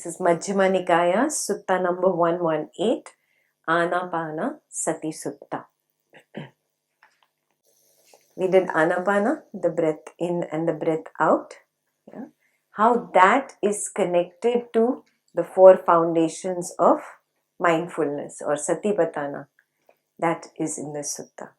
This is Majjhima Nikaya, Sutta number 118, Anapanasati Sutta. We did Anapana, the breath in and the breath out. Yeah. How that is connected to the four foundations of mindfulness or Satipatthana. That is in the Sutta.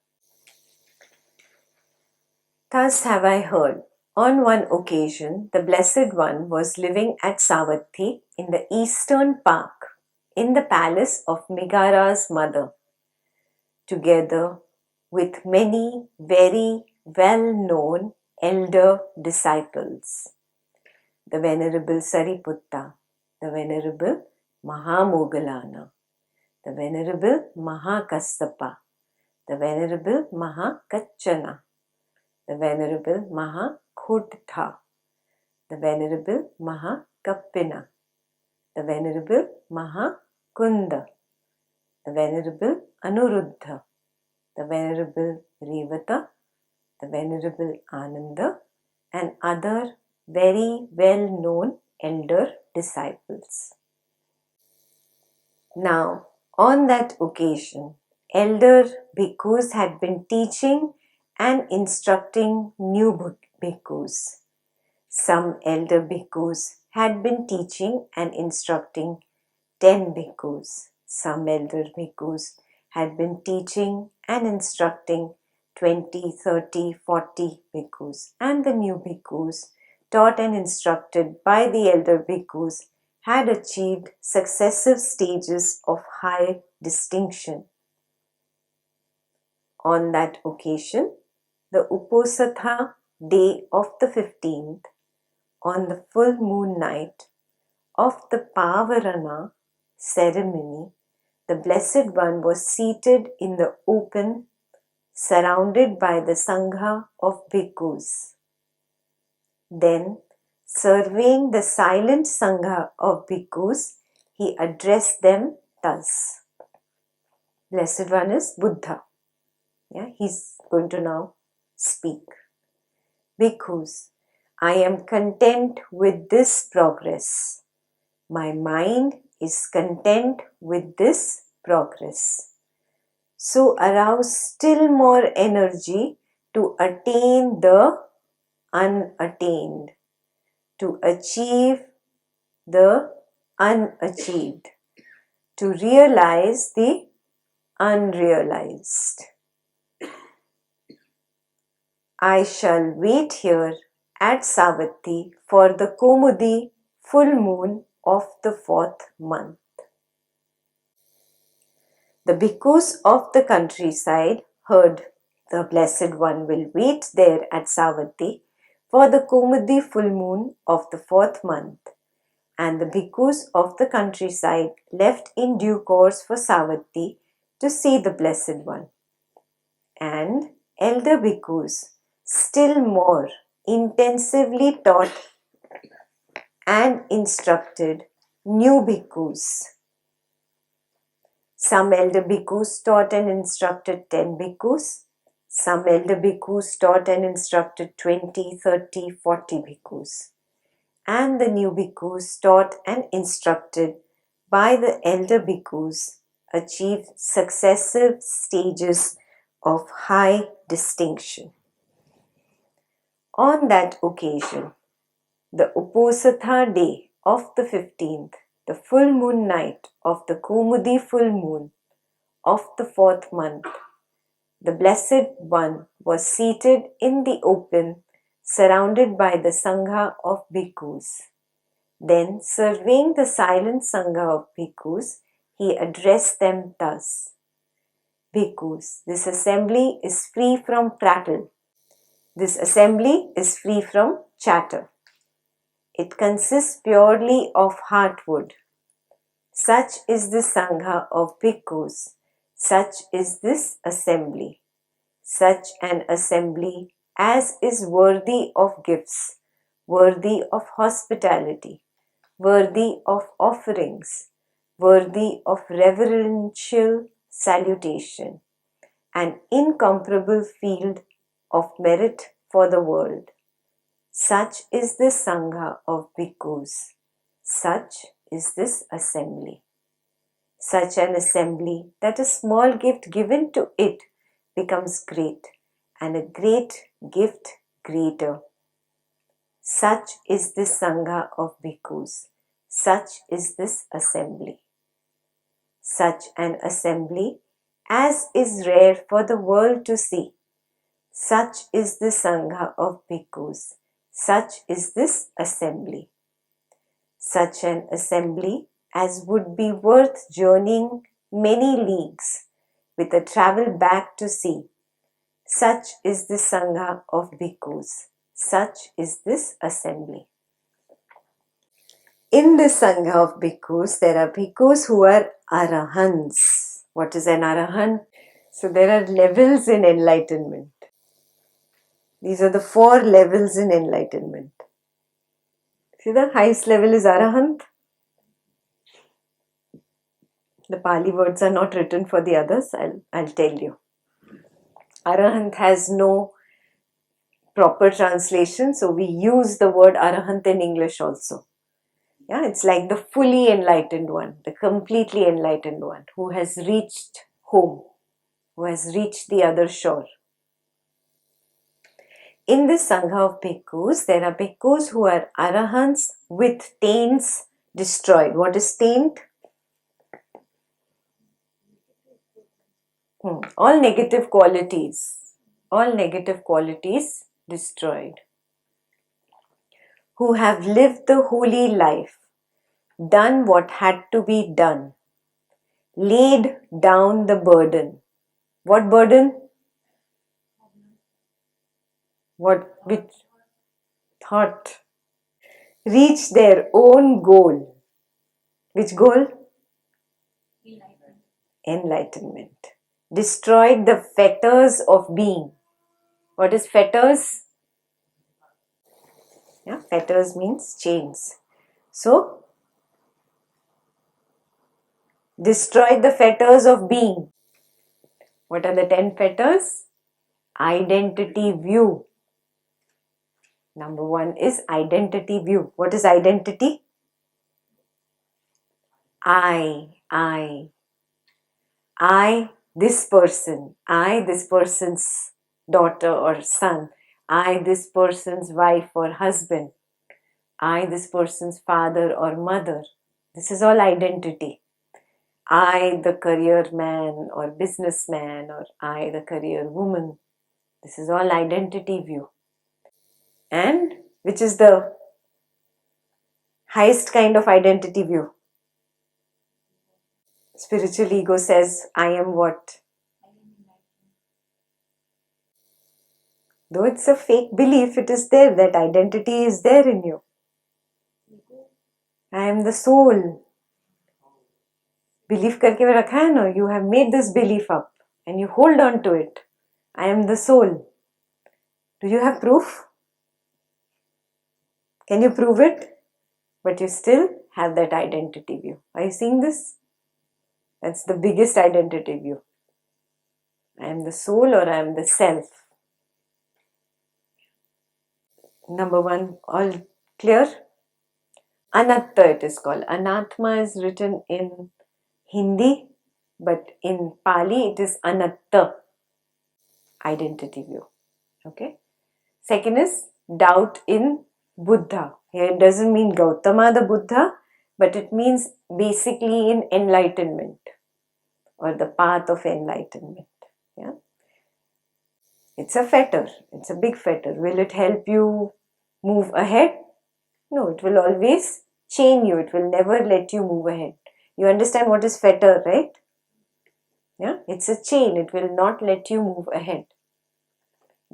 Thus have I heard. On one occasion, the Blessed One was living at Savatthi in the eastern park, in the palace of Migara's mother, together with many very well-known elder disciples. The Venerable Sariputta, the Venerable Mahamoggallana, the Venerable Mahakassapa, the Venerable Mahakachana, the Venerable Mahakhodtha, the Venerable Mahakappina, the Venerable Mahakunda, the Venerable Anuruddha, the Venerable Revata, the Venerable Ananda, and other very well-known elder disciples. Now, on that occasion, elder bhikkhus had been teaching and instructing new bhikkhus. Some elder bhikkhus had been teaching and instructing 10 bhikkhus. Some elder bhikkhus had been teaching and instructing 20, 30, 40 bhikkhus. And the new bhikkhus, taught and instructed by the elder bhikkhus, had achieved successive stages of high distinction. On that occasion, the Uposatha day of the 15th, on the full moon night of the Pavarana ceremony, the Blessed One was seated in the open, surrounded by the Sangha of bhikkhus. Then, surveying the silent Sangha of bhikkhus, he addressed them thus. Blessed One is Buddha. Yeah, he's going to now speak. Bhikkhus, I am content with this progress. My mind is content with this progress. So arouse still more energy to attain the unattained, to achieve the unachieved, to realize the unrealized. I shall wait here at Savatthi for the Kaumudi full moon of the 4th month. The bhikkhus of the countryside heard the Blessed One will wait there at Savatthi for the Kaumudi full moon of the 4th month, and the bhikkhus of the countryside left in due course for Savatthi to see the Blessed One. And elder bhikkhus still more intensively taught and instructed new bhikkhus. Some elder bhikkhus taught and instructed 10 bhikkhus. Some elder bhikkhus taught and instructed 20, 30, 40 bhikkhus. And the new bhikkhus taught and instructed by the elder bhikkhus achieved successive stages of high distinction. On that occasion, the Uposatha day of the 15th, the full moon night of the Kaumudi full moon of the 4th month, the Blessed One was seated in the open, surrounded by the Sangha of bhikkhus. Then, surveying the silent Sangha of bhikkhus, he addressed them thus. Bhikkhus, this assembly is free from prattle. This assembly is free from chatter. It consists purely of heartwood. Such is the Sangha of bhikkhus. Such is this assembly. Such an assembly as is worthy of gifts, worthy of hospitality, worthy of offerings, worthy of reverential salutation, an incomparable field of merit for the world. Such is the Sangha of bhikkhus. Such is this assembly. Such an assembly that a small gift given to it becomes great, and a great gift greater. Such is this Sangha of bhikkhus. Such is this assembly. Such an assembly as is rare for the world to see. Such is the Sangha of bhikkhus. Such is this assembly. Such an assembly as would be worth journeying many leagues with a travel back to see. Such is the Sangha of bhikkhus. Such is this assembly. In this Sangha of bhikkhus, there are bhikkhus who are arahants. What is an arahant? So there are levels in enlightenment. These are the 4 levels in enlightenment. See, the highest level is arahant. The Pali words are not written for the others. I'll tell you. Arahant has no proper translation, so we use the word arahant in English also. Yeah, it's like the fully enlightened one, the completely enlightened one who has reached home, who has reached the other shore. In this Sangha of bhikkhus, there are bhikkhus who are arahants with taints destroyed. What is taint? All negative qualities. All negative qualities destroyed. Who have lived the holy life, done what had to be done, laid down the burden. What burden? Which thought? Reach their own goal. Which goal? Enlightenment. Destroyed the fetters of being. What is fetters? Yeah, fetters means chains. So, destroyed the fetters of being. What are the 10 fetters? Identity view. Number 1 is identity view. What is identity? I, this person. I, this person's daughter or son. I, this person's wife or husband. I, this person's father or mother. This is all identity. I, the career man or businessman, or I, the career woman. This is all identity view. And which is the highest kind of identity view? Spiritual ego says, I am what? Though it's a fake belief, it is there. That identity is there in you. I am the soul. Belief करके रखा है ना, you have made this belief up and you hold on to it. I am the soul. Do you have proof? Can you prove it? But you still have that identity view. Are you seeing this? That's the biggest identity view. I am the soul or I am the self. Number 1, all clear? Anatta it is called. Anatma is written in Hindi, but in Pali it is anatta, identity view. Okay. Second is doubt in Buddha. Here it doesn't mean Gautama the Buddha, but it means basically in enlightenment or the path of enlightenment. Yeah. It's a fetter. It's a big fetter. Will it help you move ahead? No, it will always chain you. It will never let you move ahead. You understand what is fetter, right? Yeah, it's a chain. It will not let you move ahead.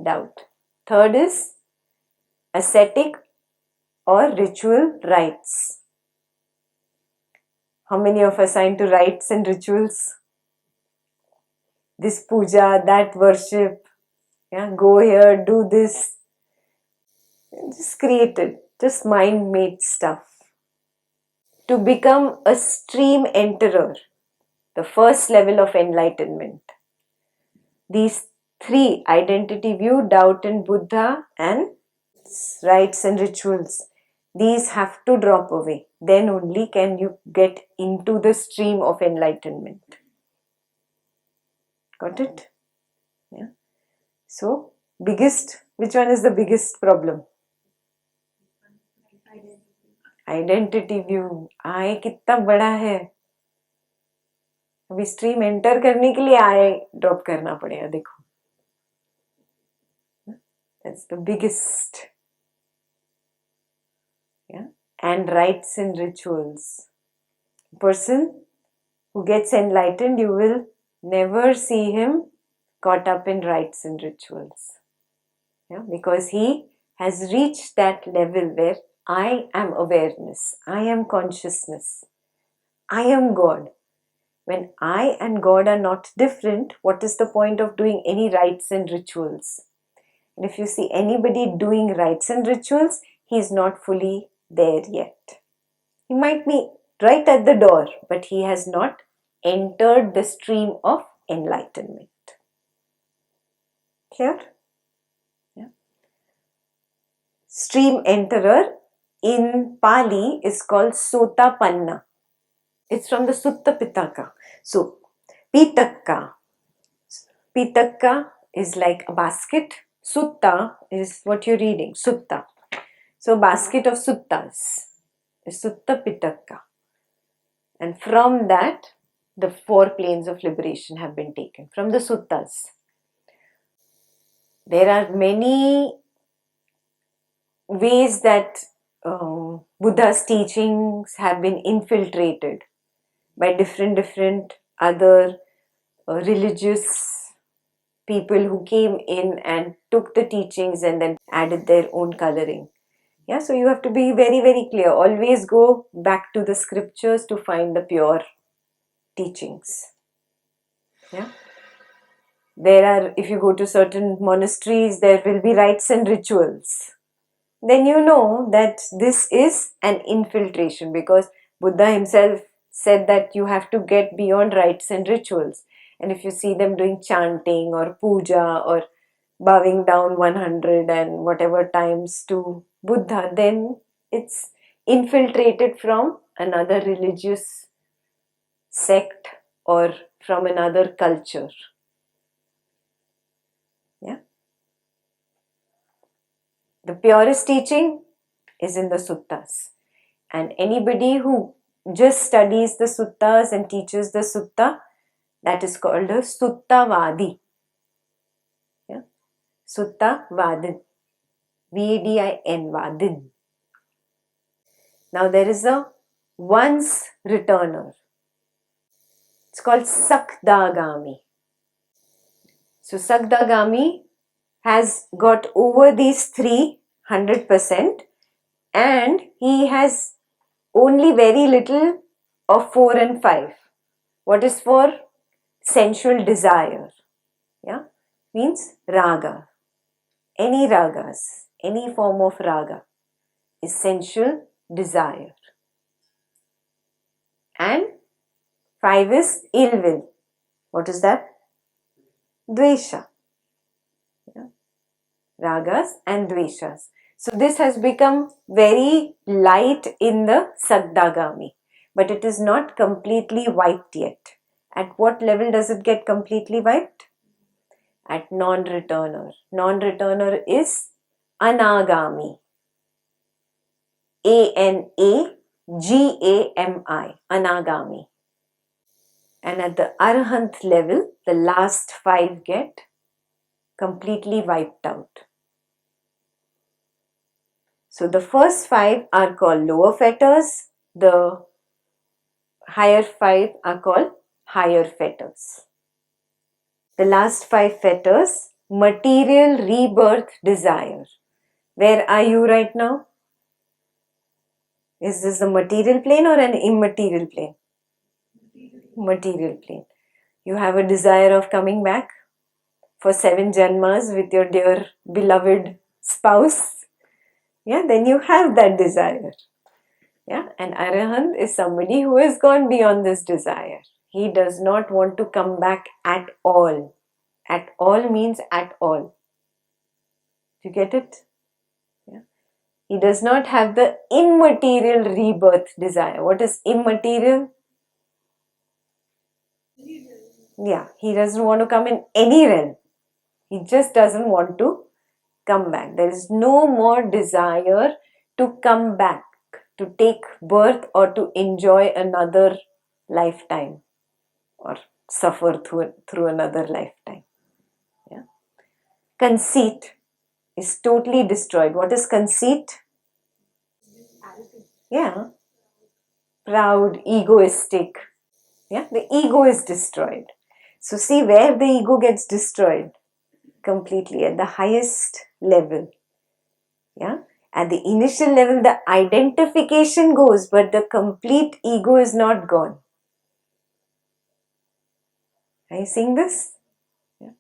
Doubt. Third is ascetic or ritual rites. How many of us are into rites and rituals? This puja, that worship. Yeah, go here, do this. Just created, just mind-made stuff. To become a stream enterer, the first level of enlightenment. These 3, identity view, doubt in Buddha, and rites and rituals, these have to drop away. then only can you get into the stream of enlightenment. Got it? Yeah. So, which one is the biggest problem? Identity view. I कितना बड़ा है, अभी stream enter करने के लिए आई drop करना पड़ेगा. देखो, that's the biggest. Yeah. And rites and rituals. Person who gets enlightened, you will never see him caught up in rites and rituals. Yeah? Because he has reached that level where I am awareness, I am consciousness, I am God. When I and God are not different, what is the point of doing any rites and rituals? And if you see anybody doing rites and rituals, he is not fully there yet. He might be right at the door, but he has not entered the stream of enlightenment. Clear? Yeah. Stream enterer in Pali is called Sotapanna. It's from the Sutta Pitaka. So, Pitaka. Pitaka is like a basket. Sutta is what you're reading. Sutta. So, basket of suttas is Sutta Pitaka. And from that, the 4 planes of liberation have been taken from the suttas. There are many ways that Buddha's teachings have been infiltrated by different other religious people who came in and took the teachings and then added their own coloring. Yeah, so you have to be very, very clear. Always go back to the scriptures to find the pure teachings. Yeah. There are, if you go to certain monasteries, there will be rites and rituals. Then you know that this is an infiltration, because Buddha himself said that you have to get beyond rites and rituals. And if you see them doing chanting or puja or bowing down 100 and whatever times to Buddha, then it's infiltrated from another religious sect or from another culture. Yeah. The purest teaching is in the suttas. And anybody who just studies the suttas and teaches the sutta, that is called a Suttavadi. Yeah? Suttavadin. Vadin. Vadin. Now there is a once returner. It's called Sakdagami. So Sakdagami has got over these 300%, and he has only very little of 4 and 5. What is for? Sensual desire. Yeah, means raga. Any ragas, any form of raga is sensual desire. And 5 is ill will. What is that? Dvesha. Yeah. Ragas and dveshas. So this has become very light in the Sakdagami, but it is not completely wiped yet. At what level does it get completely wiped? At non-returner. Non-returner is Anagami. Anagami. Anagami. And at the Arahant level, the last 5 get completely wiped out. So the first 5 are called lower fetters. The higher 5 are called higher fetters. The last 5 fetters, material rebirth desire. Where are you right now? Is this a material plane or an immaterial plane? Material plane. You have a desire of coming back for 7 janmas with your dear beloved spouse. Yeah, then you have that desire. Yeah, and Arahant is somebody who has gone beyond this desire. He does not want to come back at all. At all means at all. Do you get it? Yeah. He does not have the immaterial rebirth desire. What is immaterial? Yeah, he doesn't want to come in any realm. He just doesn't want to come back. There is no more desire to come back, to take birth or to enjoy another lifetime or suffer through another lifetime. Yeah. Conceit is totally destroyed. What is conceit? Yeah. Proud, egoistic. Yeah. The ego is destroyed. So see where the ego gets destroyed? Completely at the highest level. Yeah. At the initial level, the identification goes, but the complete ego is not gone. Are you seeing this? Yeah.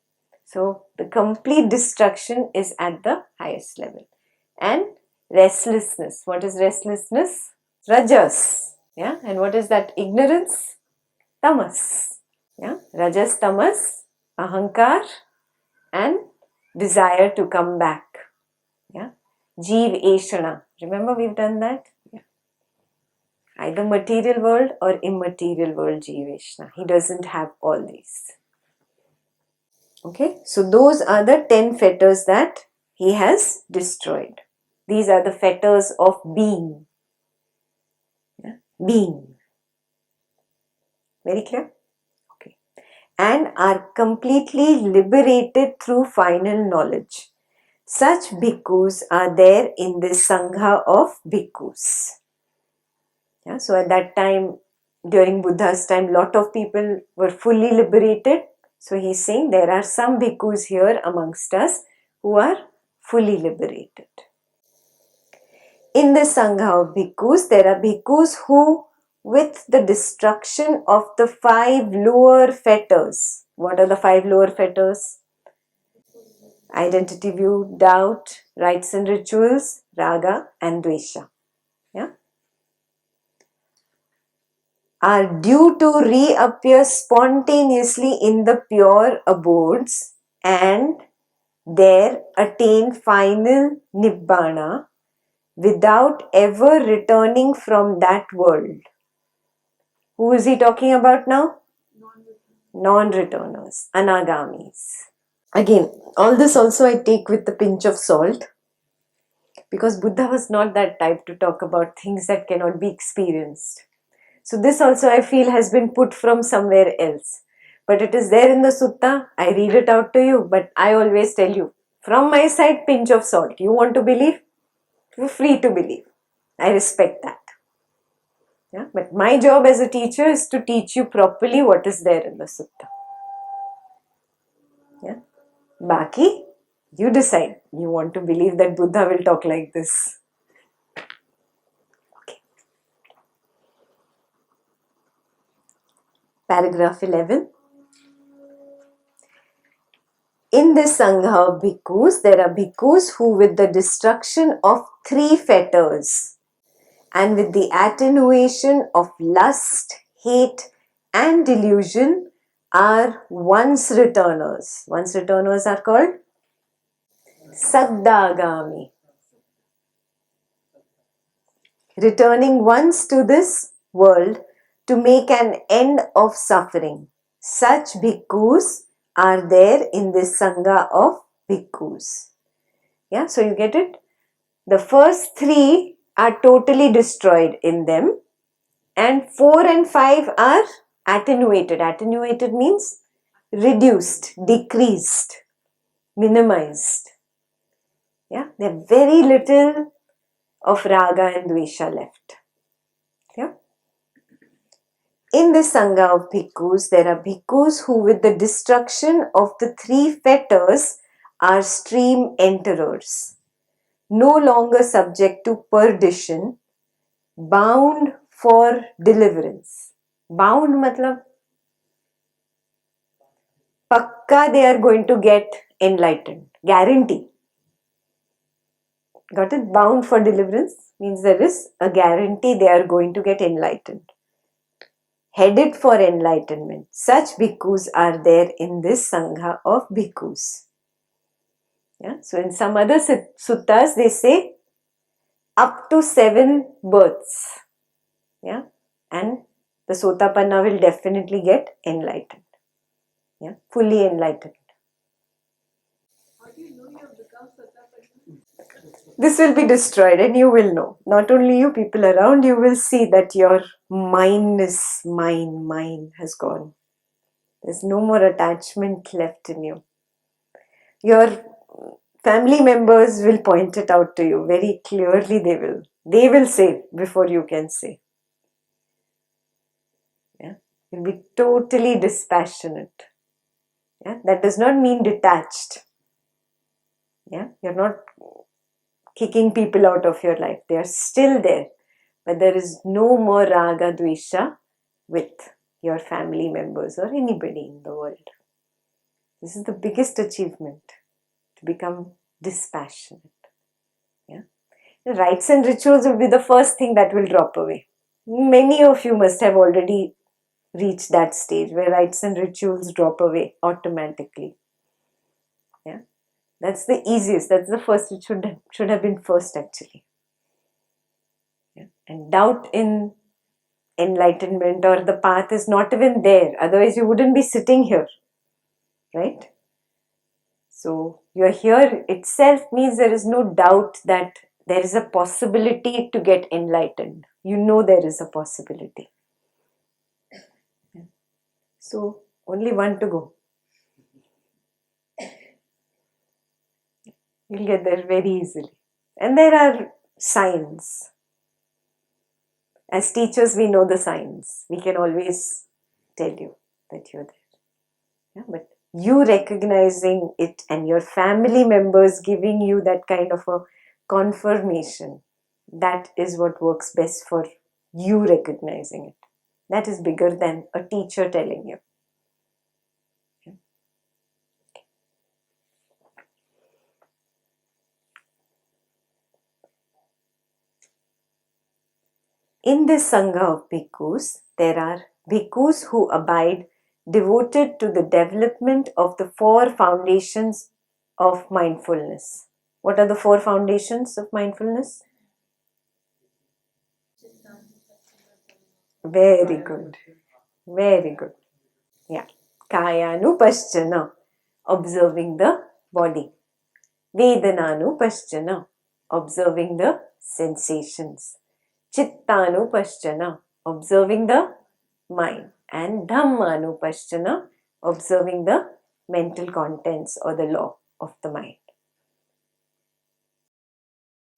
So the complete destruction is at the highest level. And restlessness. What is restlessness? Rajas. Yeah. And what is that? Ignorance? Tamas. Yeah. Rajas, tamas, ahankar, and desire to come back. Yeah. Jeev Eshana. Remember we've done that? Yeah. Either material world or immaterial world Jeeveshna. He doesn't have all these. Okay, so those are the 10 fetters that he has destroyed. These are the fetters of being. Yeah? Being. Very clear? Okay. And are completely liberated through final knowledge. Such bhikkhus are there in this Sangha of bhikkhus. Yeah, so at that time, during Buddha's time, lot of people were fully liberated. So he's saying there are some bhikkhus here amongst us who are fully liberated. In the Sangha of bhikkhus, there are bhikkhus who, with the destruction of the 5 lower fetters, what are the 5 lower fetters? Identity view, doubt, rites and rituals, raga and dvesha. Yeah? Are due to reappear spontaneously in the pure abodes and there attain final nibbana without ever returning from that world. Who is he talking about now? Non-returners, anagamis. Again, all this also I take with a pinch of salt because Buddha was not that type to talk about things that cannot be experienced. So this also I feel has been put from somewhere else. But it is there in the sutta. I read it out to you. But I always tell you, from my side, pinch of salt. You want to believe? You're free to believe. I respect that. Yeah? But my job as a teacher is to teach you properly what is there in the sutta. Yeah? Baki, you decide. You want to believe that Buddha will talk like this. Paragraph 11. In this Sangha of bhikkhus, there are bhikkhus who with the destruction of 3 fetters and with the attenuation of lust, hate and delusion are once returners. Once returners are called Saddagami. Returning once to this world to make an end of suffering. Such bhikkhus are there in this Sangha of bhikkhus. Yeah, so you get it? The first 3 are totally destroyed in them and 4 and 5 are attenuated. Attenuated means reduced, decreased, minimized. Yeah, there are very little of raga and dvesha left. Yeah. In the Sangha of bhikkhus, there are bhikkhus who with the destruction of the 3 fetters are stream enterers, no longer subject to perdition, bound for deliverance. Bound matlab pakka they are going to get enlightened. Guarantee. Got it? Bound for deliverance means there is a guarantee they are going to get enlightened. Headed for enlightenment. Such bhikkhus are there in this Sangha of bhikkhus. Yeah? So in some other suttas they say up to 7 births. Yeah, and the Sotapanna will definitely get enlightened. Yeah, fully enlightened. How do you know you have become Sotapanna? This will be destroyed and you will know. Not only you, people around you will see that your mine has gone. There's no more attachment left in you. Your family members will point it out to you very clearly. They will say before you can say. Yeah, you'll be totally dispassionate. Yeah, that does not mean detached. Yeah, you're not kicking people out of your life. They are still there, but there is no more raga dvesha with your family members or anybody in the world. This is the biggest achievement, to become dispassionate. Yeah, the rites and rituals will be the first thing that will drop away. Many of you must have already reached that stage where rites and rituals drop away automatically. Yeah, that's the easiest. That's the first. It should have been first actually. Yeah. And doubt in enlightenment or the path is not even there. Otherwise, you wouldn't be sitting here, right? So you're here itself means there is no doubt that there is a possibility to get enlightened. You know there is a possibility. So only one to go. You'll get there very easily. And there are signs. As teachers, we know the signs. We can always tell you that you're there. Yeah, but you recognizing it and your family members giving you that kind of a confirmation, that is what works best for you recognizing it. That is bigger than a teacher telling you. In this Sangha of bhikkhus, there are bhikkhus who abide devoted to the development of the 4 foundations of mindfulness. What are the 4 foundations of mindfulness? Very good. Very good. Yeah. Kayanupashchana, observing the body. Vedananupashchana, observing the sensations. Chittanupashchana, observing the mind. And Dhammanupashchana, observing the mental contents or the law of the mind.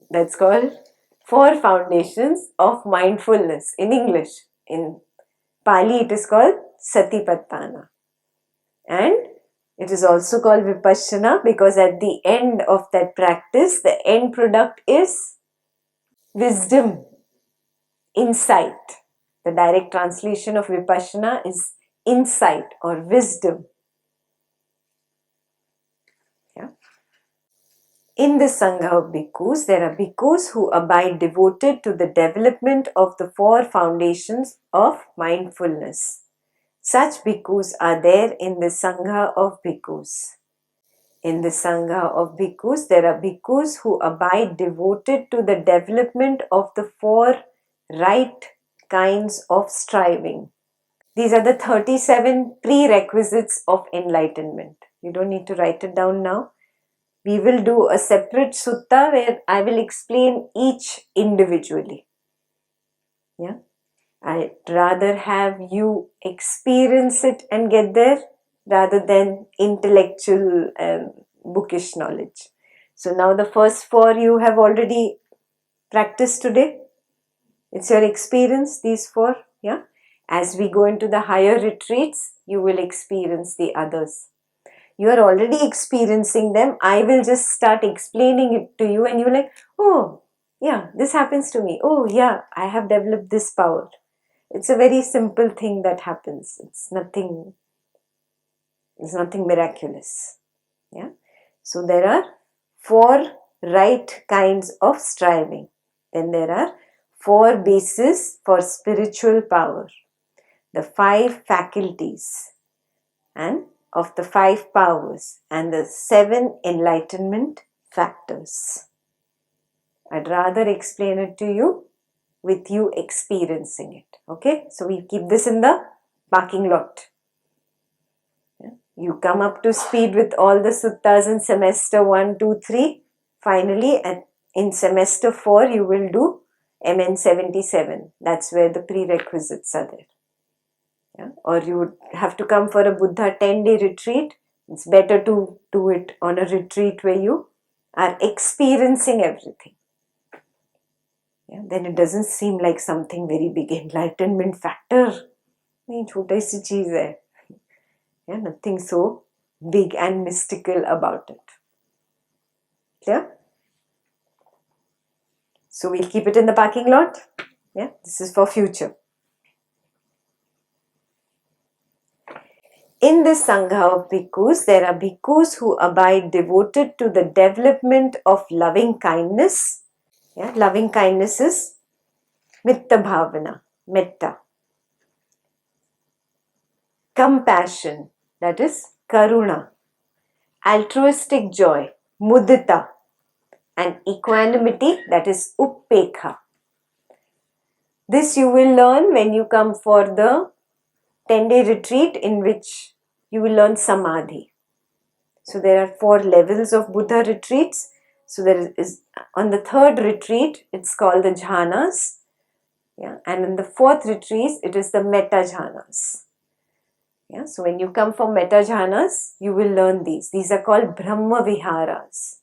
That's called 4 foundations of mindfulness in English. In Pali, it is called Satipatthana. And it is also called Vipassana because at the end of that practice, the end product is wisdom, insight. The direct translation of Vipassana is insight or wisdom. Yeah. In the Sangha of bhikkhus, there are bhikkhus who abide devoted to the development of the 4 foundations of mindfulness. Such bhikkhus are there in the Sangha of bhikkhus. In the Sangha of bhikkhus, there are bhikkhus who abide devoted to the development of the 4 right kinds of striving. These are the 37 prerequisites of enlightenment. You don't need to write it down now. We will do a separate sutta where I will explain each individually. Yeah. I'd rather have you experience it and get there rather than intellectual and bookish knowledge. So now the first 4 you have already practiced today. It's your experience, these 4. Yeah. As we go into the higher retreats, you will experience the others. You are already experiencing them. I will just start explaining it to you and you're like, oh, yeah, this happens to me. Oh, yeah, I have developed this power. It's a very simple thing that happens. It's nothing miraculous. Yeah. So there are 4 right kinds of striving. Then there are 4 bases for spiritual power. The 5 faculties and of the 5 powers and the 7 enlightenment factors. I'd rather explain it to you with you experiencing it. Okay, so we keep this in the parking lot. You come up to speed with all the suttas in semester 1, 2, 3. Finally, in semester 4, you will do MN 77. That's where the prerequisites are there. Yeah? Or you would have to come for a Buddha 10-day retreat. It's better to do it on a retreat where you are experiencing everything. Yeah? Then it doesn't seem like something very big. Enlightenment factor. नहीं छोटा सी चीज है. Yeah, nothing so big and mystical about it. Clear? So we'll keep it in the parking lot. Yeah, this is for future. In this Sangha of bhikkhus, there are bhikkhus who abide devoted to the development of loving kindness. Yeah, loving kindness is mitta bhavana, metta. Compassion, that is karuna. Altruistic joy, mudita. And equanimity, that is uppekha. This you will learn when you come for the 10-day retreat in which you will learn samadhi. So there are 4 levels of Buddha retreats. So there is on the 3rd retreat, it's called the jhanas. Yeah, and in the 4th retreat, it is the metta jhanas. Yeah, so when you come for metta jhanas, you will learn these. These are called Brahma Viharas.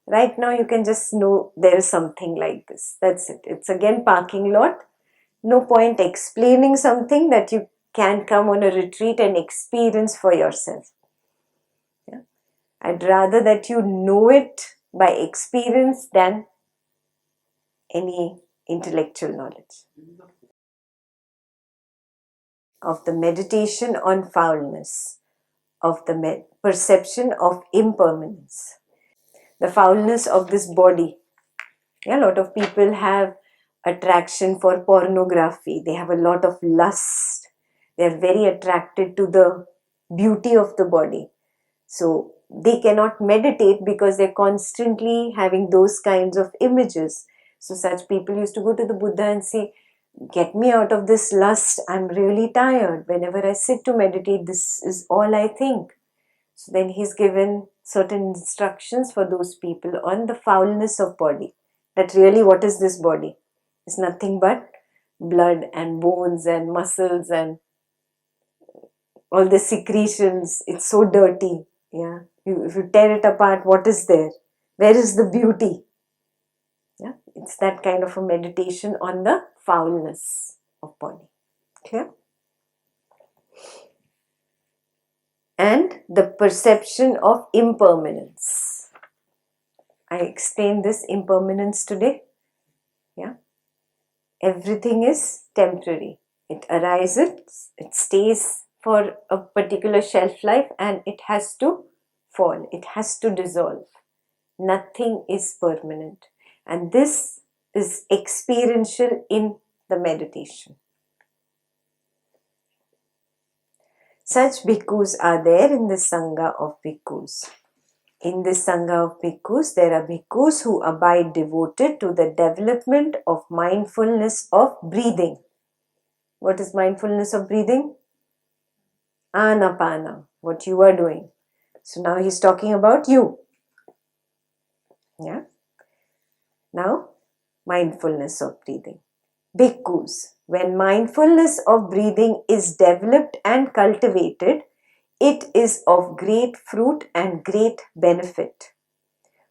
Right now, you can just know there is something like this. That's it. It's again parking lot. No point explaining something that you can come on a retreat and experience for yourself. Yeah? I'd rather that you know it by experience than any intellectual knowledge. Of the meditation on foulness, of the perception of impermanence, the foulness of this body. Yeah, a lot of people have attraction for pornography. They have a lot of lust. They are very attracted to the beauty of the body. So they cannot meditate because they're constantly having those kinds of images. So such people used to go to the Buddha and say, get me out of this lust. I'm really tired. Whenever I sit to meditate, this is all I think. So then he's given certain instructions for those people on the foulness of body. That really, what is this body? It's nothing but blood and bones and muscles and all the secretions. It's so dirty. Yeah. If you tear it apart, what is there? Where is the beauty? Yeah. It's that kind of a meditation on the foulness of body. Clear? And the perception of impermanence. I explained this impermanence today. Yeah. Everything is temporary. It arises, it stays for a particular shelf life and it has to fall. It has to dissolve. Nothing is permanent. And this is experiential in the meditation. Such bhikkhus are there in the Sangha of bhikkhus. In this Sangha of bhikkhus, there are bhikkhus who abide devoted to the development of mindfulness of breathing. What is mindfulness of breathing? Anapana, what you are doing. So now he's talking about you. Yeah. Now, mindfulness of breathing. Bhikkhus, when mindfulness of breathing is developed and cultivated, it is of great fruit and great benefit.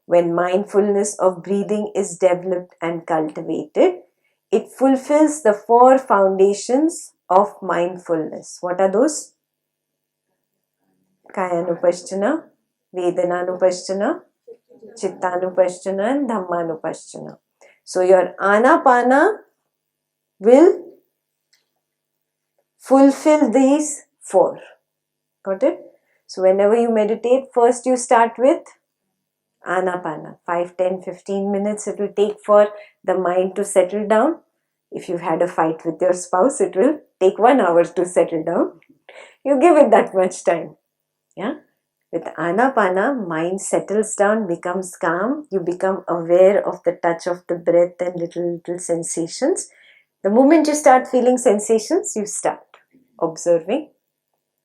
When mindfulness of breathing is developed and cultivated, it fulfills the 4 foundations of mindfulness. What are those? Kayanupasthana, Vedananupasthana, Chittanupasthana and Dhammanupasthana. So your Anapana will fulfill these 4. Got it? So whenever you meditate, first you start with Anapana. 5, 10, 15 minutes it will take for the mind to settle down. If you've had a fight with your spouse, it will take 1 hour to settle down. You give it that much time. Yeah. With Anapana, mind settles down, becomes calm. You become aware of the touch of the breath and little sensations. The moment you start feeling sensations, you start observing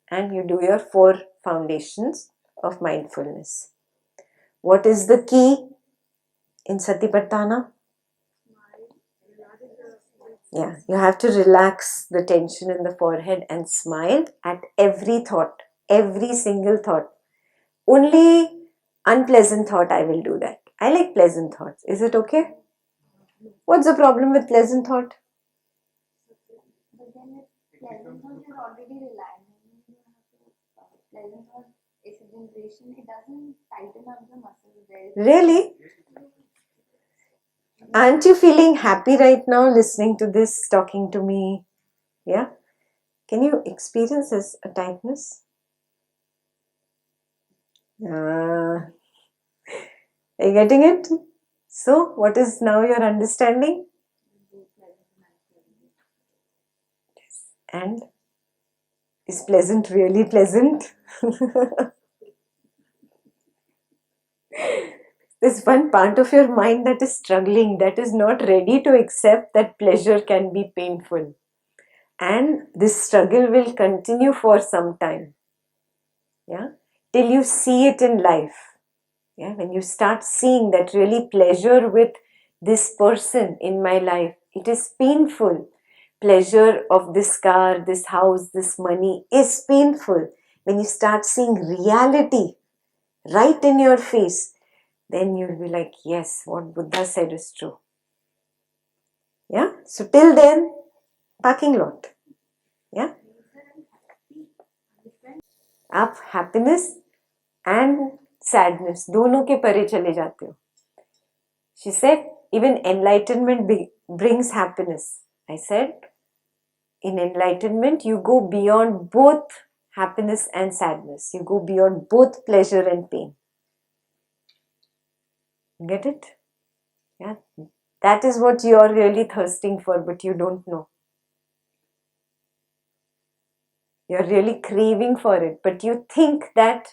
and you do your 4 foundations of mindfulness. What is the key in Satipatthana? Yeah, you have to relax the tension in the forehead and smile at every thought, every single thought. Only unpleasant thought I will do that. I like pleasant thoughts. Is it okay? What's the problem with pleasant thought? But then if pleasant thought is already reliant, pleasant thought is a generation, it doesn't tighten up the muscles there. Really? Aren't you feeling happy right now listening to this, talking to me? Yeah? Can you experience this, a tightness? Are you getting it? So, what is now your understanding? And is pleasant really pleasant? There's one part of your mind that is struggling, that is not ready to accept that pleasure can be painful. And this struggle will continue for some time. Yeah? Till you see it in life. Yeah? When you start seeing that really pleasure with this person in my life, it is painful. Pleasure of this car, this house, this money is painful. When you start seeing reality right in your face, then you'll be like, yes, what Buddha said is true. Yeah? So till then, parking lot. Yeah? आप happiness and sadness दोनों के परे चले जाते हो. She said, even enlightenment brings happiness. I said, in enlightenment, you go beyond both happiness and sadness. You go beyond both pleasure and pain. Get it? Yeah. That is what you are really thirsting for, but you don't know. You're really craving for it, but you think that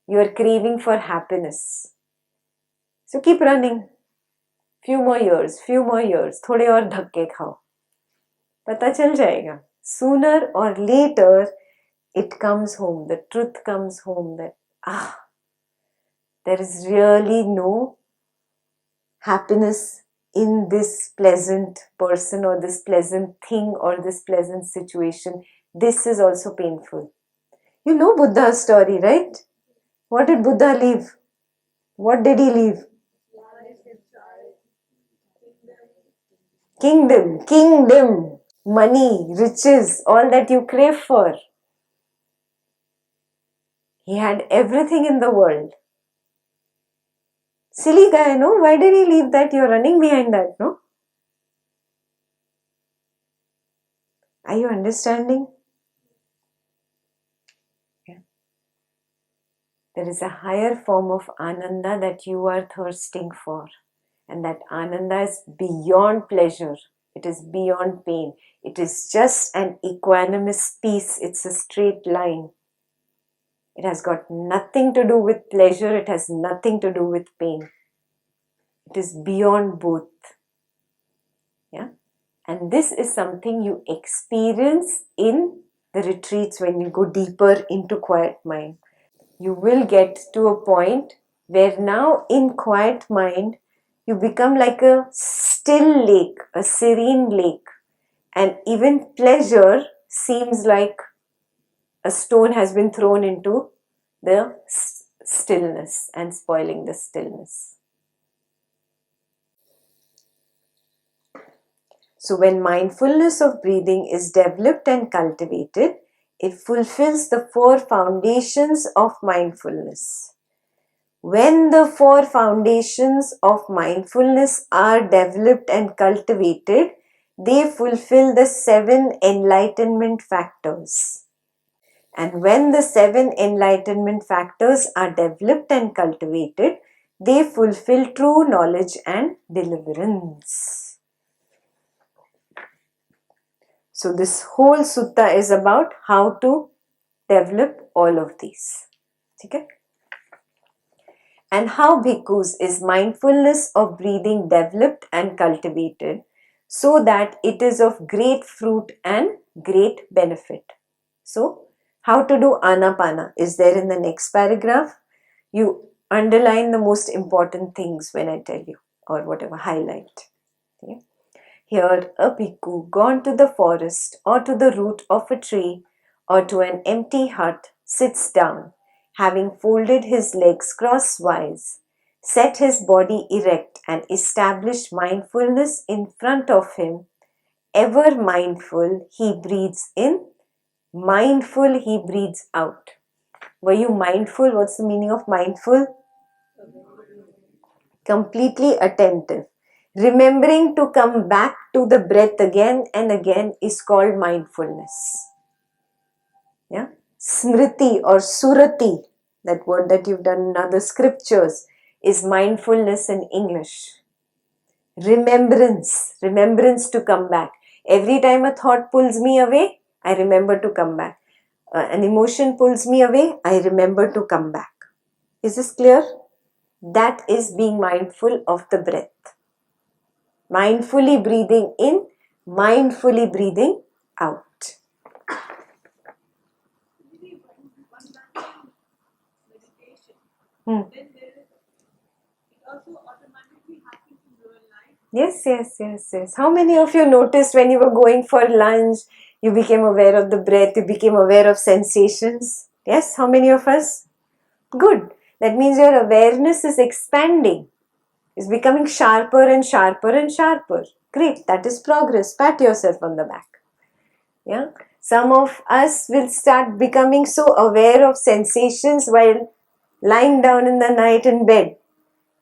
you're craving for happiness. So keep running. Few more years. थोड़े और धक्के खाओ. पता चल जाएगा. Sooner or later, it comes home. The truth comes home that, there is really no happiness in this pleasant person or this pleasant thing or this pleasant situation. This is also painful. You know Buddha's story, right? What did Buddha leave? What did he leave? Kingdom, money, riches, all that you crave for. He had everything in the world. Silly guy, no? Why did he leave that? You're running behind that, no? Are you understanding? Yeah. There is a higher form of ananda that you are thirsting for. And that ananda is beyond pleasure. It is beyond pain. It is just an equanimous peace. It's a straight line. It has got nothing to do with pleasure. It has nothing to do with pain. It is beyond both. Yeah? And this is something you experience in the retreats when you go deeper into quiet mind. You will get to a point where now in quiet mind, you become like a still lake, a serene lake. And even pleasure seems like a stone has been thrown into the stillness and spoiling the stillness. So when mindfulness of breathing is developed and cultivated, it fulfills the 4 foundations of mindfulness. When the 4 foundations of mindfulness are developed and cultivated, they fulfill the 7 enlightenment factors. And when the 7 enlightenment factors are developed and cultivated, they fulfill true knowledge and deliverance. So this whole sutta is about how to develop all of these. Okay? And how, bhikkhus, is mindfulness of breathing developed and cultivated so that it is of great fruit and great benefit? So, how to do Anapana is there in the next paragraph. You underline the most important things when I tell you, or whatever, highlight. Okay. Here, a bhikkhu gone to the forest or to the root of a tree or to an empty hut sits down, having folded his legs crosswise, set his body erect and established mindfulness in front of him. Ever mindful, he breathes in, mindful, he breathes out. Were you mindful? What's the meaning of mindful? Completely attentive. Remembering to come back to the breath again and again is called mindfulness. Yeah? Smriti or surati, that word that you've done in other scriptures, is mindfulness in English. Remembrance to come back. Every time a thought pulls me away, I remember to come back. An emotion pulls me away, I remember to come back. Is this clear? That is being mindful of the breath. Mindfully breathing in, mindfully breathing out. Maybe one background meditation. Hmm. Then it also automatically happens in real life. Yes. How many of you noticed when you were going for lunch, you became aware of the breath, you became aware of sensations? Yes, how many of us? Good. That means your awareness is expanding. Is becoming sharper and sharper and sharper. Great, that is progress. Pat yourself on the back. Yeah. Some of us will start becoming so aware of sensations while lying down in the night in bed.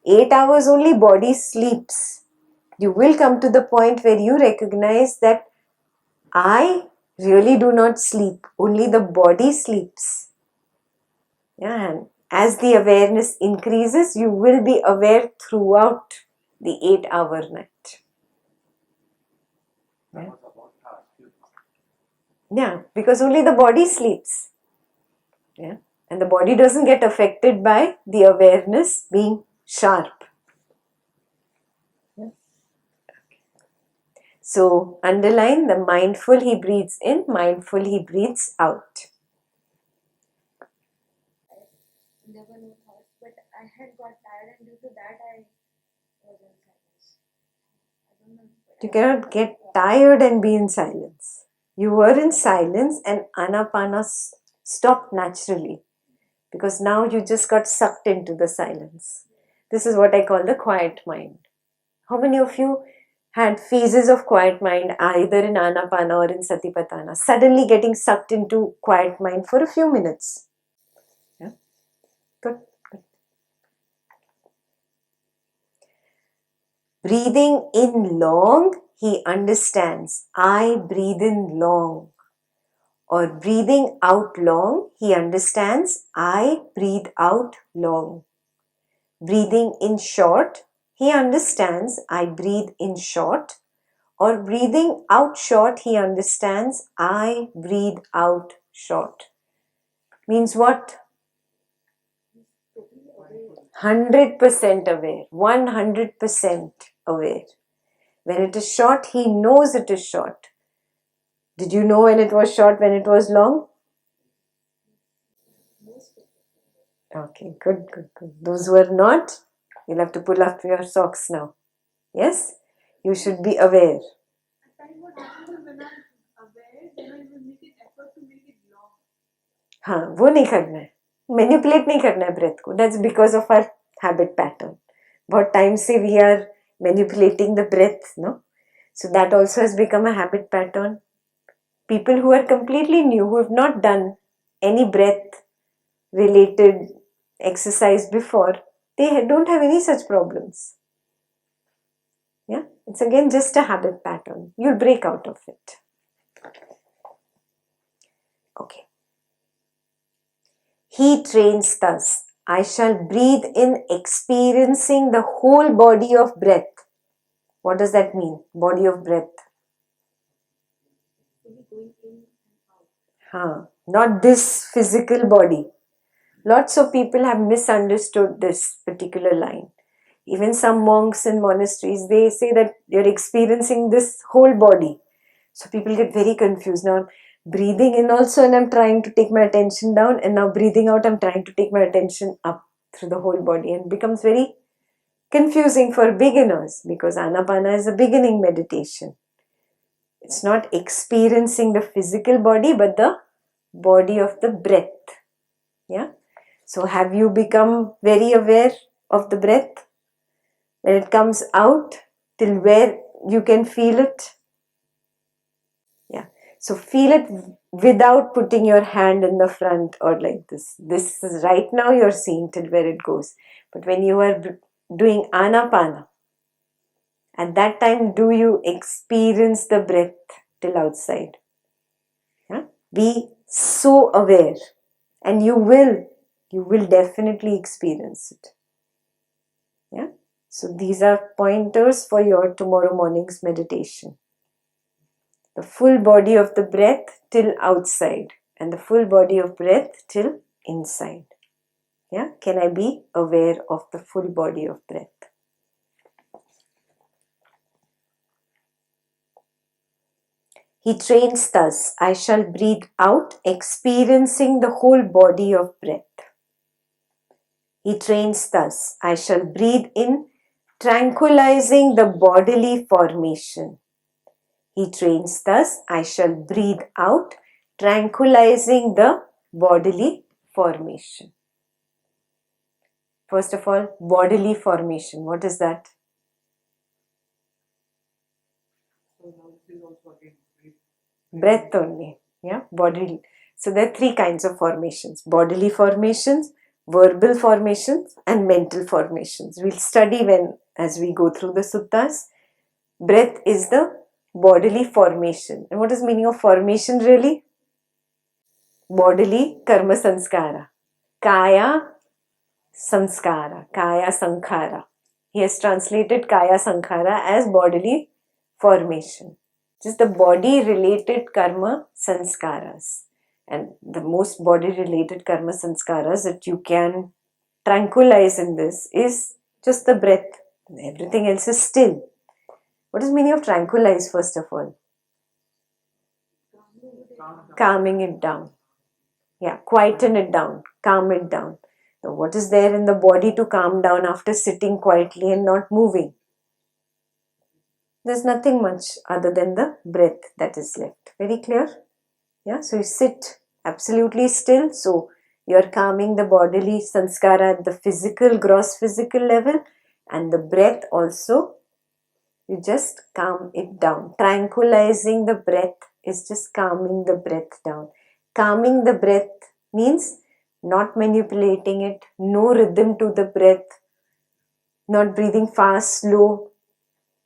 8 hours only body sleeps. You will come to the point where you recognize that I really do not sleep. Only the body sleeps. Yeah, and as the awareness increases, you will be aware throughout the 8-hour night. Yeah, because only the body sleeps. Yeah, and the body doesn't get affected by the awareness being sharp. Yeah. So, underline the mindful he breathes in, mindful he breathes out. There were no thoughts, but I had got tired, and due to that, I was in silence. I don't know. You cannot get tired and be in silence. You were in silence and Anapana stopped naturally because now you just got sucked into the silence. This is what I call the quiet mind. How many of you had phases of quiet mind either in Anapana or in Satipatthana? Suddenly getting sucked into quiet mind for a few minutes. Yeah, good. Breathing in long, he understands. I breathe in long. Or breathing out long, he understands. I breathe out long. Breathing in short, he understands. I breathe in short. Or breathing out short, he understands. I breathe out short. Means what? 100% aware. 100% aware. When it is short, he knows it is short. Did you know when it was short, when it was long? Okay, good. Those who are not, you'll have to pull up your socks now. Yes? You should be aware. At times what happens is when I'm aware, then I will make an effort to make it long. हाँ, वो नहीं करना है. Manipulate नहीं करना है breath को. That's because of our habit pattern. बहुत time से we are manipulating the breath, no? So that also has become a habit pattern. People who are completely new, who have not done any breath related exercise before, they don't have any such problems. Yeah, it's again just a habit pattern. You'll break out of it. Okay. He trains thus. I shall breathe in, experiencing the whole body of breath. What does that mean? Body of breath. Fully going in and out. Not this physical body, Lots of people have misunderstood this particular line. Even some monks in monasteries, they say that you're experiencing this whole body. So people get very confused. Now I'm breathing in also and I'm trying to take my attention down, and now breathing out I'm trying to take my attention up through the whole body, and it becomes very confusing for beginners because Anapana is a beginning meditation. It's not experiencing the physical body but the body of the breath. Yeah. So have you become very aware of the breath? When it comes out, till where you can feel it? Yeah. So feel it without putting your hand in the front or like this. This is right now you're seeing till where it goes. But when you are doing Anapana, at that time, do you experience the breath till outside? Yeah? Be so aware, and you will definitely experience it. Yeah. So these are pointers for your tomorrow morning's meditation. The full body of the breath till outside, and the full body of breath till inside. Yeah. Can I be aware of the full body of breath? He trains thus, I shall breathe out, experiencing the whole body of breath. He trains thus, I shall breathe in, tranquilizing the bodily formation. He trains thus, I shall breathe out, tranquilizing the bodily formation. First of all, bodily formation. What is that? Breath only. Yeah, bodily. So there are three kinds of formations: bodily formations, verbal formations, and mental formations. We'll study as we go through the suttas. Breath is the bodily formation. And what is meaning of formation really? Bodily karma sanskara. Kaya sanskara. Kaya sankhara. He has translated kaya sankhara as bodily formation. Just the body related karma sanskaras. And the most body related karma sanskaras that you can tranquilize in this is just the breath. Everything else is still. What is meaning of tranquilize first of all? Calming it down. Yeah, quieten it down, calm it down. So what is there in the body to calm down after sitting quietly and not moving? There's nothing much other than the breath that is left. Very clear? Yeah, so you sit absolutely still. So you're calming the bodily sanskara at the physical, gross physical level, and the breath also, you just calm it down. Tranquilizing the breath is just calming the breath down. Calming the breath means not manipulating it, no rhythm to the breath, not breathing fast, slow.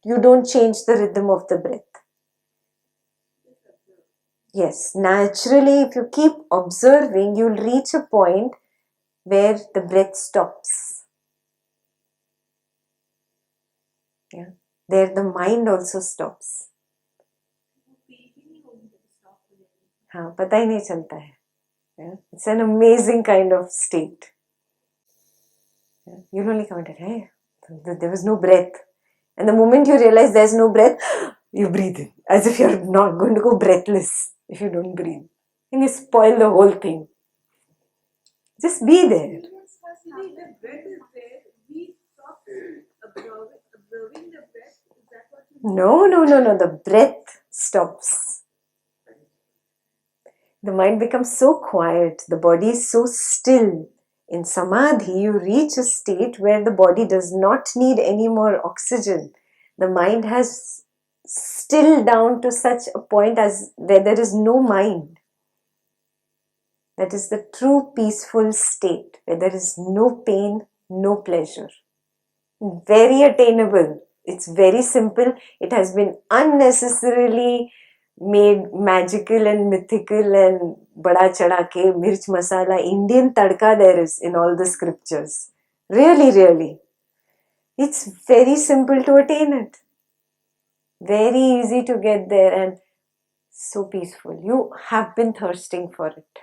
You don't change the rhythm of the breath. Yes, naturally, if you keep observing, you'll reach a point where the breath stops. Yeah. There the mind also stops. हाँ, पता ही नहीं चलता है. Yeah. It's an amazing kind of state. Yeah. You'll only count it. Hey, there was no breath. And the moment you realize there's no breath, you breathe in. As if you're not going to go breathless if you don't breathe. And you spoil the whole thing. Just be there. When breath is there, we stop observing the breath. Is that what you mean? No. The breath stops. The mind becomes so quiet. The body is so still. In samadhi, you reach a state where the body does not need any more oxygen. The mind has stilled down to such a point as where there is no mind. That is the true peaceful state, where there is no pain, no pleasure. Very attainable. It's very simple. It has been unnecessarily made magical and mythical and bada chada ke, mirch masala, Indian tadka there is in all the scriptures. Really. It's very simple to attain it. Very easy to get there and so peaceful. You have been thirsting for it.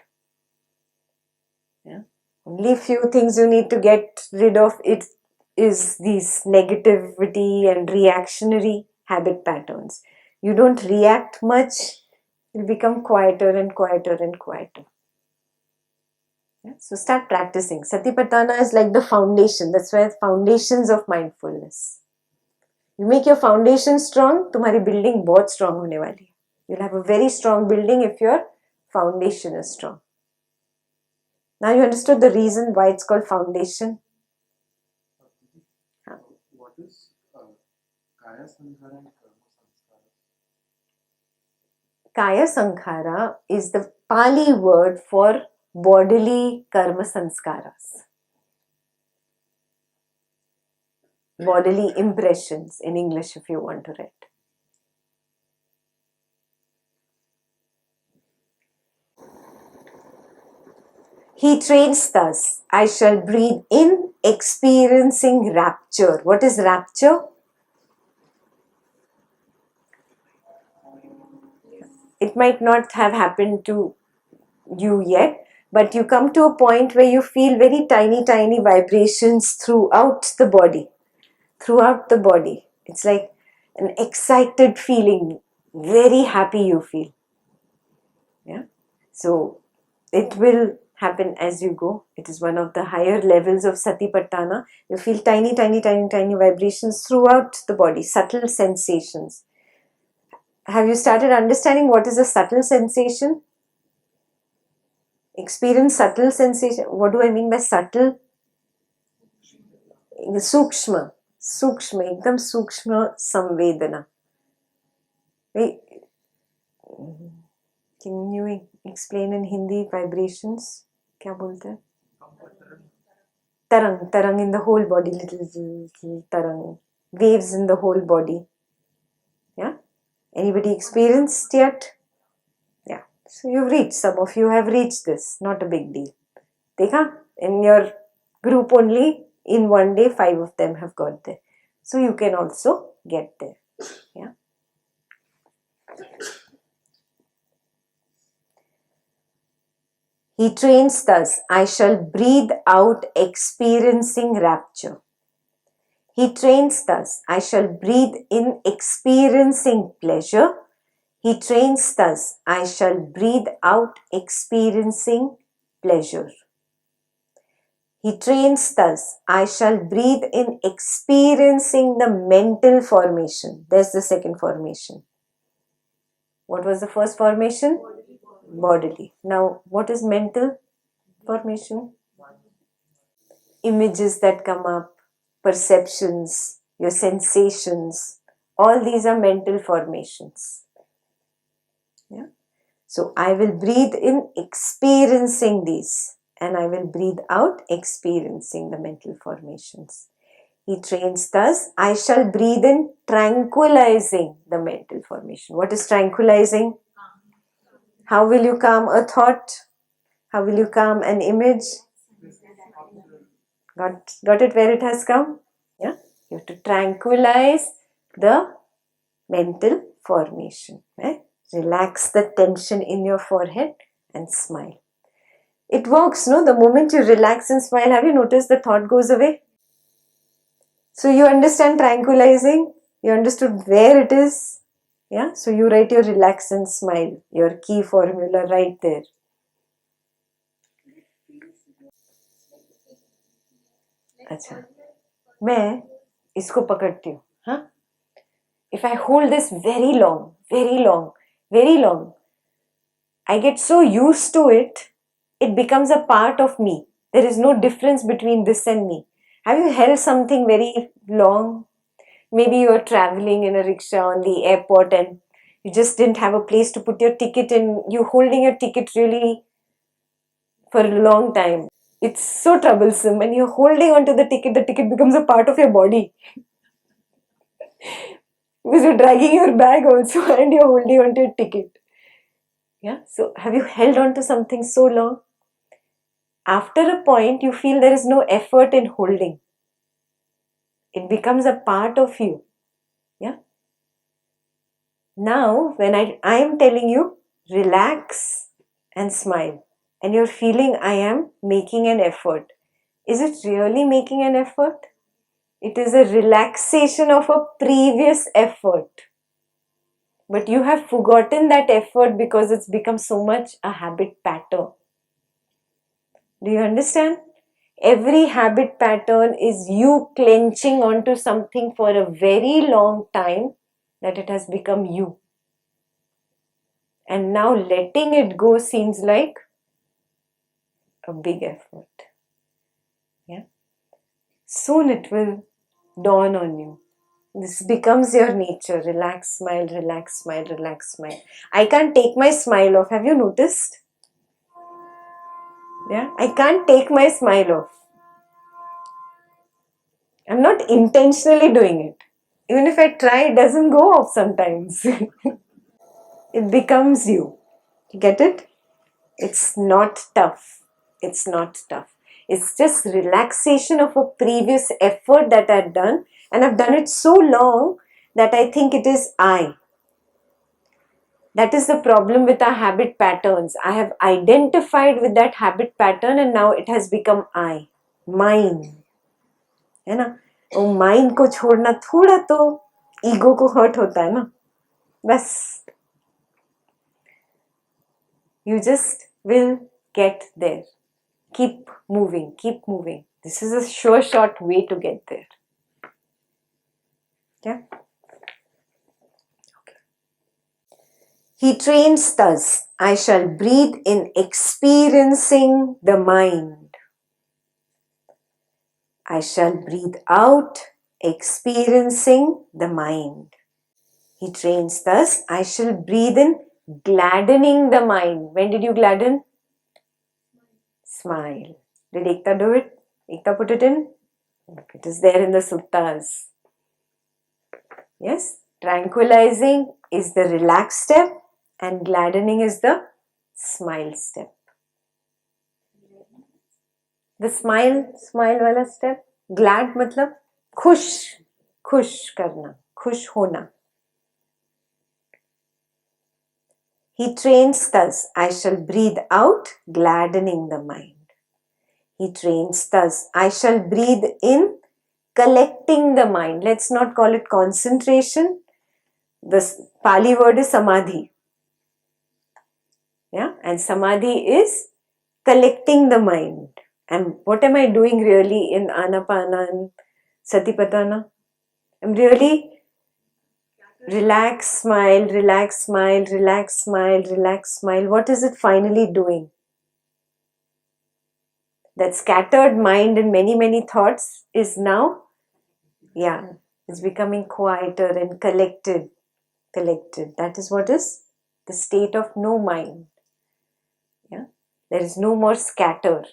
Yeah. Only few things you need to get rid of it is these negativity and reactionary habit patterns. You don't react much, you'll become quieter and quieter and quieter. Yeah? So start practicing. Satipatthana is like the foundation. That's why foundations of mindfulness. You make your foundation strong, तुम्हारी building बहुत strong होने वाली है. You'll have a very strong building if your foundation is strong. Now you understood the reason why it's called foundation. What is Kaya Sankhara and Karma Sanskara? Kaya Sankhara is the Pali word for bodily karma sanskaras. Bodily impressions in English if you want to write. He trains thus, I shall breathe in experiencing rapture. What is rapture? It might not have happened to you yet, but you come to a point where you feel very tiny vibrations throughout the body. It's like an excited feeling, very happy you feel. Yeah. So it will happen as you go. It is one of the higher levels of Satipatthana. You feel tiny vibrations throughout the body, subtle sensations. Have you started understanding what is a subtle sensation? Experience subtle sensation. What do I mean by subtle? Sukshma, एकदम सूक्ष्म संवेदना. Wait, can you explain in Hindi vibrations? क्या बोलते हैं? Tarang in the whole body, little tarang, waves in the whole body. Yeah, anybody experienced yet? Yeah, so you've reached. Some of you have reached this. Not a big deal. देखा? In your group only, in one day, 5 of them have got there. So you can also get there. Yeah. He trains thus, I shall breathe out experiencing rapture. He trains thus, I shall breathe in experiencing pleasure. He trains thus, I shall breathe out experiencing pleasure. He trains thus, I shall breathe in experiencing the mental formation. There's the second formation. What was the first formation? Bodily. Now, what is mental formation? Images that come up, perceptions, your sensations, all these are mental formations. Yeah? So, I will breathe in experiencing these, and I will breathe out experiencing the mental formations. He trains thus, I shall breathe in tranquilizing the mental formation. What is tranquilizing? How will you calm a thought? How will you calm an image? Got it where it has come? Yeah? You have to tranquilize the mental formation. Right? Relax the tension in your forehead and smile. It works, no? The moment you relax and smile, have you noticed the thought goes away? So you understand tranquilizing? You understood where it is? Yeah? So you write your relax and smile, your key formula right there. अच्छा, मैं इसको पकड़ती हूँ, हाँ? If I hold this very long, I get so used to it, it becomes a part of me. There is no difference between this and me. Have you held something very long? Maybe you are traveling in a rickshaw on the airport and you just didn't have a place to put your ticket in. You're holding your ticket really for a long time. It's so troublesome. When you're holding onto the ticket becomes a part of your body. Because you're dragging your bag also and you're holding onto your ticket. Yeah. So have you held on to something so long? After a point, you feel there is no effort in holding. It becomes a part of you. Yeah. Now, when I am telling you, relax and smile. and you're feeling I am making an effort. Is it really making an effort? It is a relaxation of a previous effort. But you have forgotten that effort because it's become so much a habit pattern. Do you understand? Every habit pattern is you clenching onto something for a very long time that it has become you. And now letting it go seems like a big effort. Yeah. Soon it will dawn on you. This becomes your nature. Relax, smile, relax, smile, relax, smile. I can't take my smile off. Have you noticed? Yeah. I can't take my smile off. I'm not intentionally doing it. Even if I try, it doesn't go off sometimes. It becomes you. Get it? It's not tough. It's not tough. It's just relaxation of a previous effort that I've done, and I've done it so long that I think it is I. That is the problem with our habit patterns. I have identified with that habit pattern and now it has become I. Mine. है ना? वो mind को छोड़ना थोड़ा तो ego को hurt होता है ना, बस. You just will get there. Keep moving, keep moving. This is a sure shot way to get there. Yeah? Okay. He trains thus, I shall breathe in experiencing the mind. I shall breathe out experiencing the mind. He trains thus, I shall breathe in gladdening the mind. When did you gladden? Smile. Did Ekta do it? Ekta put it in? It is there in the Suttas. Yes? Tranquilizing is the relaxed step and gladdening is the smile step. The smile wala step. Glad matlab खुश करना, खुश होना. He trains thus, I shall breathe out, gladdening the mind. He trains thus, I shall breathe in, collecting the mind. Let's not call it concentration. The Pali word is samadhi. Yeah, and samadhi is collecting the mind. And what am I doing really in Anapana and Satipatthana? I'm really relax, smile, relax, smile, relax, smile, relax, smile. What is it finally doing? That scattered mind and many thoughts is now, is becoming quieter and collected. That is what is the state of no mind. Yeah, there is no more scatter.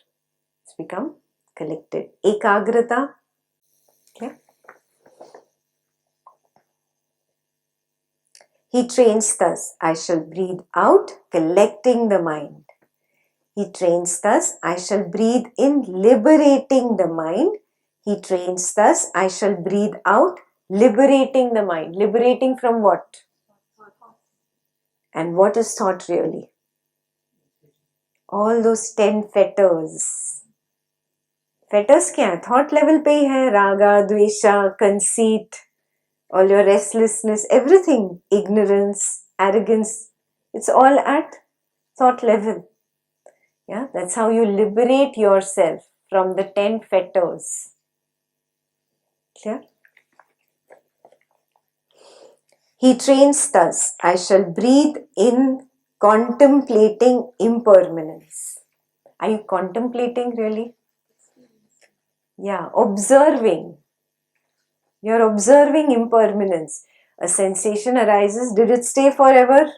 It's become collected. Ekagrata. Yeah. He trains thus, I shall breathe out, collecting the mind. He trains thus, I shall breathe in, liberating the mind. He trains thus, I shall breathe out, liberating the mind. Liberating from what? And what is thought really? All those 10 fetters. Fetters क्या है? Thought level पे ही है. Raga, dvesha, conceit, all your restlessness, everything. Ignorance, arrogance. It's all at thought level. Yeah, that's how you liberate yourself from the 10 fetters. Clear? He trains thus, I shall breathe in, contemplating impermanence. Are you contemplating really? Yeah, observing. You're observing impermanence. A sensation arises. Did it stay forever?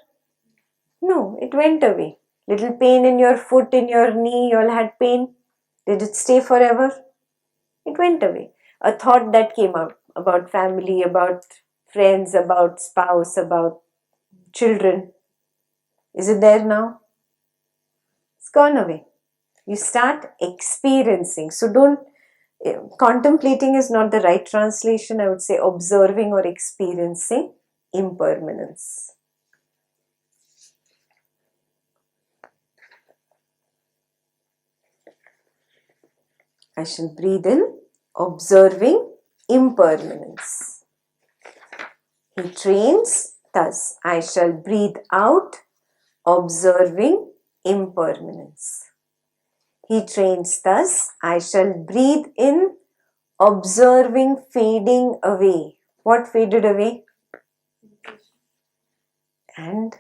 No, it went away. Little pain in your foot, in your knee, you all had pain. Did it stay forever? It went away. A thought that came out about family, about friends, about spouse, about children. Is it there now? It's gone away. You start experiencing. So contemplating is not the right translation. I would say observing or experiencing impermanence. I shall breathe in, observing impermanence. He trains, thus I shall breathe out, observing impermanence. He trains, thus I shall breathe in, observing fading away. What faded away? And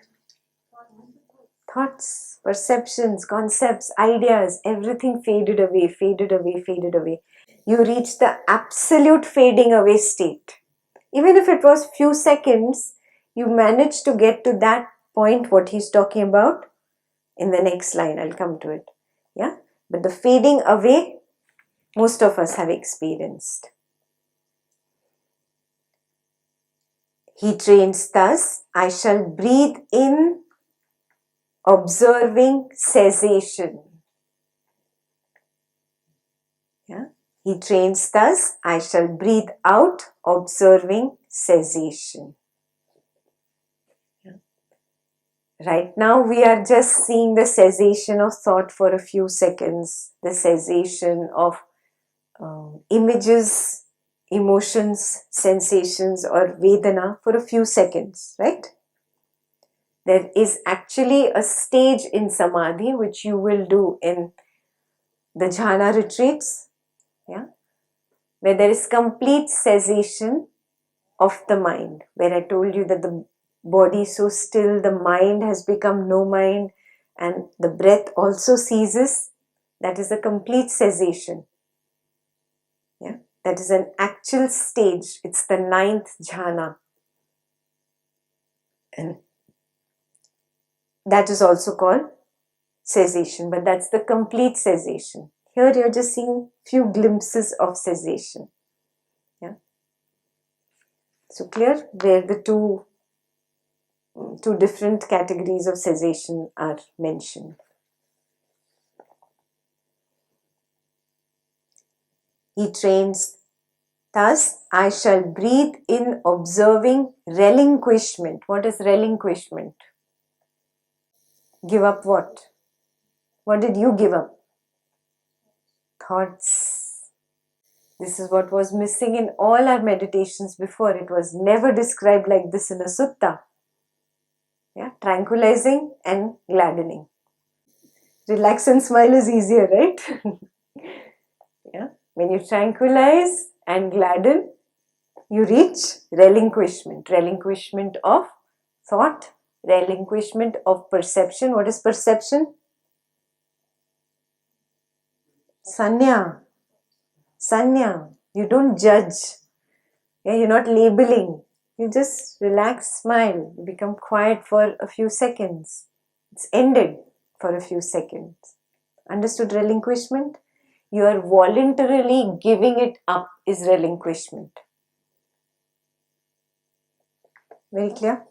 thoughts, perceptions, concepts, ideas, everything faded away, faded away, faded away. You reach the absolute fading away state. Even if it was few seconds, you managed to get to that point, what he's talking about. In the next line, I'll come to it. Yeah, but the fading away, most of us have experienced. He trains, thus I shall breathe in, observing cessation. Yeah. He trains, thus I shall breathe out, observing cessation. Yeah. Right now we are just seeing the cessation of thought for a few seconds, the cessation of images, emotions, sensations or Vedana for a few seconds, right? There is actually a stage in Samadhi which you will do in the jhana retreats, yeah, where there is complete cessation of the mind, where I told you that the body is so still, the mind has become no mind, and the breath also ceases. That is a complete cessation. Yeah, that is an actual stage. It's the 9th jhana. And that is also called cessation, but that's the complete cessation. Here you're just seeing few glimpses of cessation. Yeah. So clear where the two different categories of cessation are mentioned. He trains, thus I shall breathe in, observing relinquishment. What is relinquishment? Give up what? What did you give up? Thoughts. This is what was missing in all our meditations before. It was never described like this in a sutta. Yeah, tranquilizing and gladdening. Relax and smile is easier, right? Yeah. When you tranquilize and gladden, you reach relinquishment. Relinquishment of thought, relinquishment of perception. What is perception? Sanya. Sanya. You don't judge. Yeah, you're not labeling. You just relax, smile. You become quiet for a few seconds. It's ended for a few seconds. Understood relinquishment? You are voluntarily giving it up is relinquishment. Very clear?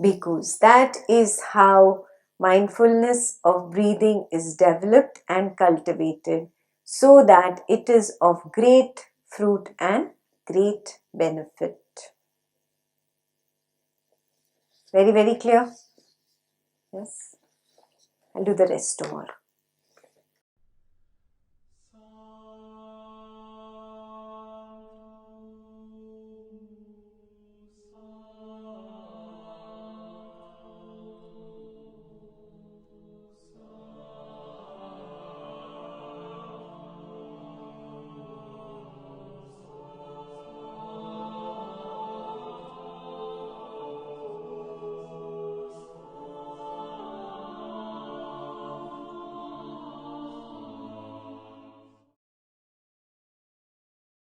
Because that is how mindfulness of breathing is developed and cultivated so that it is of great fruit and great benefit. Very, very clear? Yes. I'll do the rest tomorrow.